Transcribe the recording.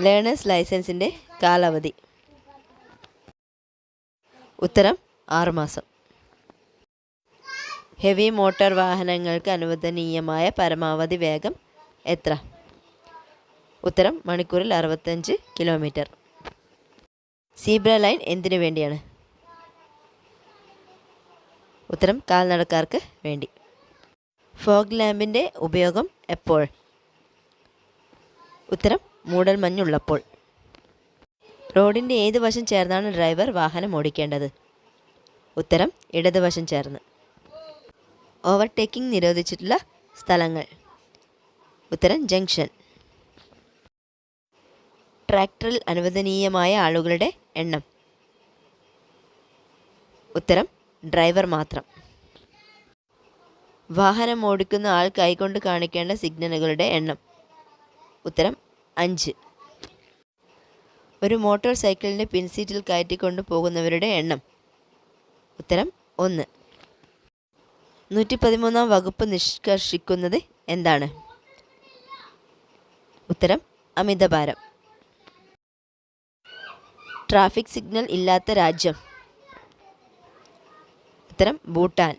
Learners ലൈസൻസിൻ്റെ കാലാവധി. ഉത്തരം 6 മാസം. ഹെവി മോട്ടോർ വാഹനങ്ങൾക്ക് അനുവദനീയമായ പരമാവധി വേഗം എത്ര? ഉത്തരം മണിക്കൂറിൽ 65 കിലോമീറ്റർ. സീബ്ര ലൈൻ എന്തിനു വേണ്ടിയാണ്? ഉത്തരം കാൽനടക്കാർക്ക് വേണ്ടി. ഫോഗ് ലാമ്പിൻ്റെ ഉപയോഗം എപ്പോൾ? ഉത്തരം മൂടൽമഞ്ഞുള്ളപ്പോൾ. റോഡിൻ്റെ ഏത് വശം ചേർന്നാണ് ഡ്രൈവർ വാഹനം ഓടിക്കേണ്ടത്? ഉത്തരം ഇടതുവശം ചേർന്ന്. ഓവർടേക്കിംഗ് നിരോധിച്ചിട്ടുള്ള സ്ഥലങ്ങൾ? ഉത്തരം ജംഗ്ഷൻ. ട്രാക്ടറിൽ അനുവദനീയമായ ആളുകളുടെ എണ്ണം? ഉത്തരം ഡ്രൈവർ മാത്രം. വാഹനം ഓടിക്കുന്ന ആൾ കൈകൊണ്ട് കാണിക്കേണ്ട സിഗ്നലുകളുടെ എണ്ണം? ഉത്തരം 5. ഒരു മോട്ടോർ സൈക്കിളിൻ്റെ പിൻസീറ്റിൽ കയറ്റിക്കൊണ്ടു പോകുന്നവരുടെ എണ്ണം? ഉത്തരം 1. 113 വകുപ്പ് നിഷ്കർഷിക്കുന്നത് എന്താണ്? ഉത്തരം അമിതഭാരം. ട്രാഫിക് സിഗ്നൽ ഇല്ലാത്ത രാജ്യം? ഉത്തരം ഭൂട്ടാൻ.